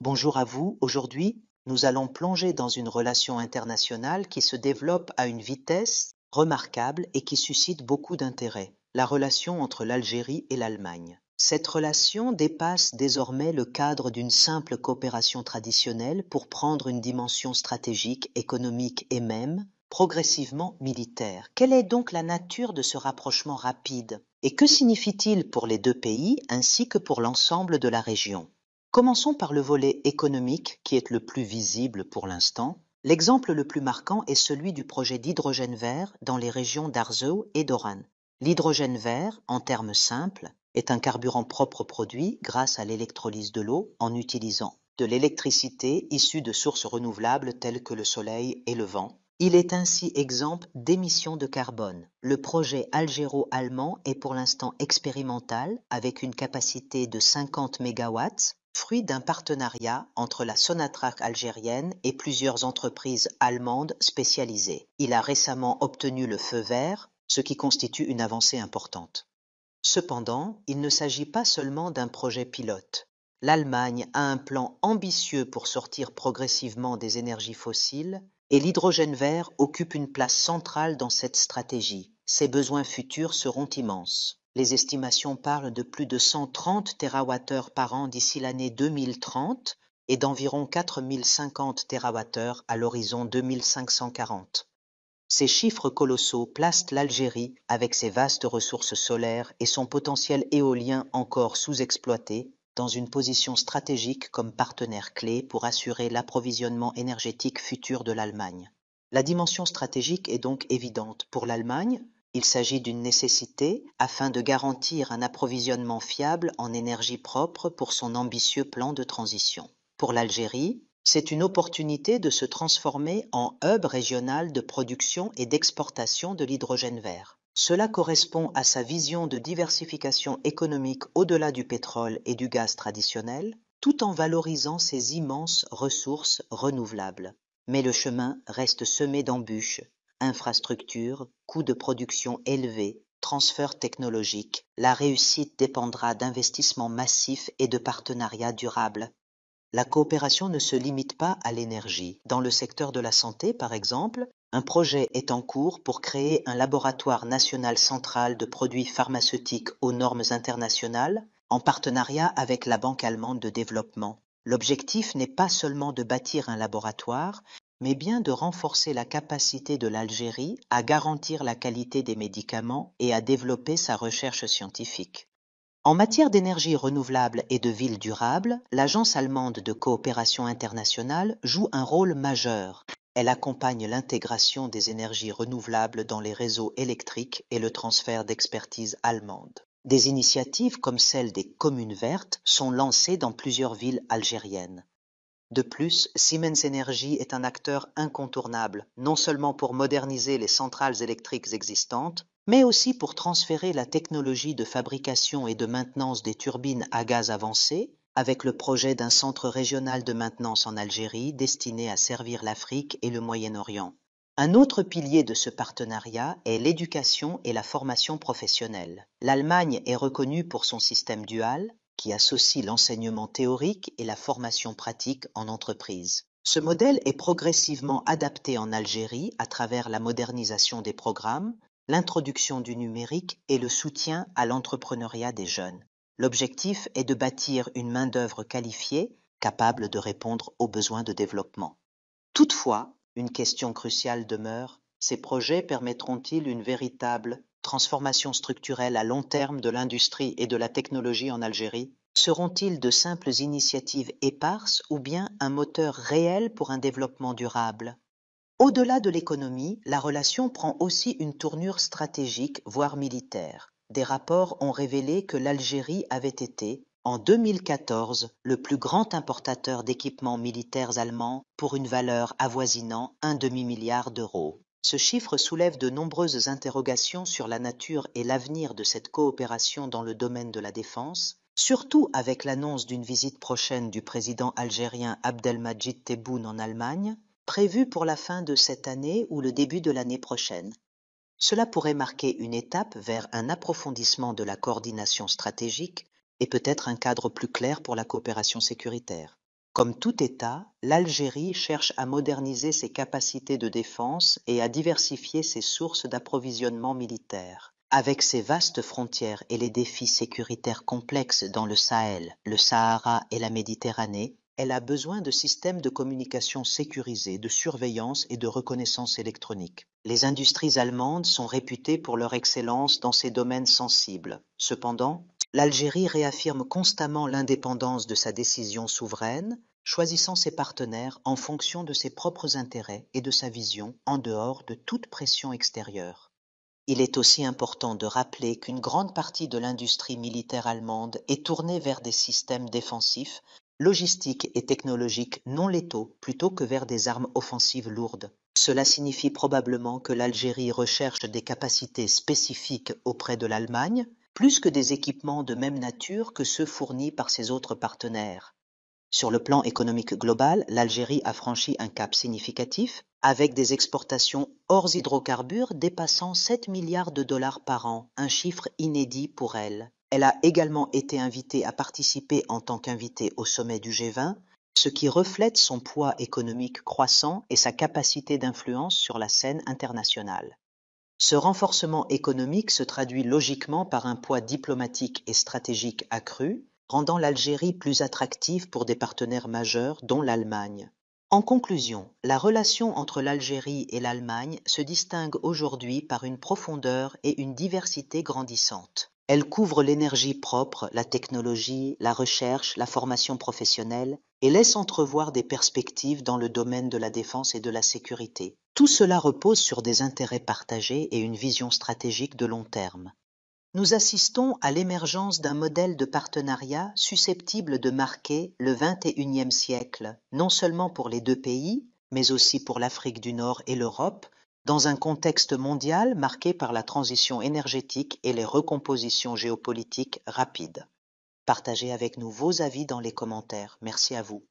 Bonjour à vous. Aujourd'hui, nous allons plonger dans une relation internationale qui se développe à une vitesse remarquable et qui suscite beaucoup d'intérêt, la relation entre l'Algérie et l'Allemagne. Cette relation dépasse désormais le cadre d'une simple coopération traditionnelle pour prendre une dimension stratégique, économique et même progressivement militaire. Quelle est donc la nature de ce rapprochement rapide et que signifie-t-il pour les deux pays ainsi que pour l'ensemble de la région? Commençons par le volet économique qui est le plus visible pour l'instant. L'exemple le plus marquant est celui du projet d'hydrogène vert dans les régions d'Arzew et d'Oran. L'hydrogène vert, en termes simples, est un carburant propre produit grâce à l'électrolyse de l'eau en utilisant de l'électricité issue de sources renouvelables telles que le soleil et le vent. Il est ainsi exempt d'émissions de carbone. Le projet algéro-allemand est pour l'instant expérimental avec une capacité de 50 MW, fruit d'un partenariat entre la Sonatrach algérienne et plusieurs entreprises allemandes spécialisées. Il a récemment obtenu le feu vert, ce qui constitue une avancée importante. Cependant, il ne s'agit pas seulement d'un projet pilote. L'Allemagne a un plan ambitieux pour sortir progressivement des énergies fossiles et l'hydrogène vert occupe une place centrale dans cette stratégie. Ses besoins futurs seront immenses. Les estimations parlent de plus de 130 TWh par an d'ici l'année 2030 et d'environ 4050 TWh à l'horizon 2540. Ces chiffres colossaux placent l'Algérie, avec ses vastes ressources solaires et son potentiel éolien encore sous-exploité, dans une position stratégique comme partenaire clé pour assurer l'approvisionnement énergétique futur de l'Allemagne. La dimension stratégique est donc évidente. Pour l'Allemagne, il s'agit d'une nécessité afin de garantir un approvisionnement fiable en énergie propre pour son ambitieux plan de transition. Pour l'Algérie, c'est une opportunité de se transformer en hub régional de production et d'exportation de l'hydrogène vert. Cela correspond à sa vision de diversification économique au-delà du pétrole et du gaz traditionnel, tout en valorisant ses immenses ressources renouvelables. Mais le chemin reste semé d'embûches, infrastructures, coûts de production élevés, transferts technologiques. La réussite dépendra d'investissements massifs et de partenariats durables. La coopération ne se limite pas à l'énergie. Dans le secteur de la santé, par exemple, un projet est en cours pour créer un laboratoire national central de produits pharmaceutiques aux normes internationales, en partenariat avec la Banque allemande de développement. L'objectif n'est pas seulement de bâtir un laboratoire, mais bien de renforcer la capacité de l'Algérie à garantir la qualité des médicaments et à développer sa recherche scientifique. En matière d'énergie renouvelable et de villes durables, l'Agence allemande de coopération internationale joue un rôle majeur. Elle accompagne l'intégration des énergies renouvelables dans les réseaux électriques et le transfert d'expertise allemande. Des initiatives comme celle des communes vertes sont lancées dans plusieurs villes algériennes. De plus, Siemens Energy est un acteur incontournable, non seulement pour moderniser les centrales électriques existantes, mais aussi pour transférer la technologie de fabrication et de maintenance des turbines à gaz avancé, avec le projet d'un centre régional de maintenance en Algérie destiné à servir l'Afrique et le Moyen-Orient. Un autre pilier de ce partenariat est l'éducation et la formation professionnelle. L'Allemagne est reconnue pour son système dual, qui associe l'enseignement théorique et la formation pratique en entreprise. Ce modèle est progressivement adapté en Algérie à travers la modernisation des programmes, l'introduction du numérique et le soutien à l'entrepreneuriat des jeunes. L'objectif est de bâtir une main-d'œuvre qualifiée, capable de répondre aux besoins de développement. Toutefois, une question cruciale demeure, ces projets permettront-ils une véritable transformation structurelle à long terme de l'industrie et de la technologie en Algérie? Seront-ils de simples initiatives éparses ou bien un moteur réel pour un développement durable? Au-delà de l'économie, la relation prend aussi une tournure stratégique, voire militaire. Des rapports ont révélé que l'Algérie avait été, en 2014, le plus grand importateur d'équipements militaires allemands pour une valeur avoisinant un demi-milliard d'euros. Ce chiffre soulève de nombreuses interrogations sur la nature et l'avenir de cette coopération dans le domaine de la défense, surtout avec l'annonce d'une visite prochaine du président algérien Abdelmadjid Tebboune en Allemagne, prévue pour la fin de cette année ou le début de l'année prochaine. Cela pourrait marquer une étape vers un approfondissement de la coordination stratégique et peut-être un cadre plus clair pour la coopération sécuritaire. Comme tout État, l'Algérie cherche à moderniser ses capacités de défense et à diversifier ses sources d'approvisionnement militaire. Avec ses vastes frontières et les défis sécuritaires complexes dans le Sahel, le Sahara et la Méditerranée, elle a besoin de systèmes de communication sécurisés, de surveillance et de reconnaissance électronique. Les industries allemandes sont réputées pour leur excellence dans ces domaines sensibles. Cependant, l'Algérie réaffirme constamment l'indépendance de sa décision souveraine, choisissant ses partenaires en fonction de ses propres intérêts et de sa vision en dehors de toute pression extérieure. Il est aussi important de rappeler qu'une grande partie de l'industrie militaire allemande est tournée vers des systèmes défensifs, logistiques et technologiques non létaux plutôt que vers des armes offensives lourdes. Cela signifie probablement que l'Algérie recherche des capacités spécifiques auprès de l'Allemagne, plus que des équipements de même nature que ceux fournis par ses autres partenaires. Sur le plan économique global, l'Algérie a franchi un cap significatif, avec des exportations hors hydrocarbures dépassant 7 milliards de dollars par an, un chiffre inédit pour elle. Elle a également été invitée à participer en tant qu'invitée au sommet du G20, ce qui reflète son poids économique croissant et sa capacité d'influence sur la scène internationale. Ce renforcement économique se traduit logiquement par un poids diplomatique et stratégique accru, rendant l'Algérie plus attractive pour des partenaires majeurs, dont l'Allemagne. En conclusion, la relation entre l'Algérie et l'Allemagne se distingue aujourd'hui par une profondeur et une diversité grandissantes. Elle couvre l'énergie propre, la technologie, la recherche, la formation professionnelle et laisse entrevoir des perspectives dans le domaine de la défense et de la sécurité. Tout cela repose sur des intérêts partagés et une vision stratégique de long terme. Nous assistons à l'émergence d'un modèle de partenariat susceptible de marquer le XXIe siècle, non seulement pour les deux pays, mais aussi pour l'Afrique du Nord et l'Europe, dans un contexte mondial marqué par la transition énergétique et les recompositions géopolitiques rapides. Partagez avec nous vos avis dans les commentaires. Merci à vous.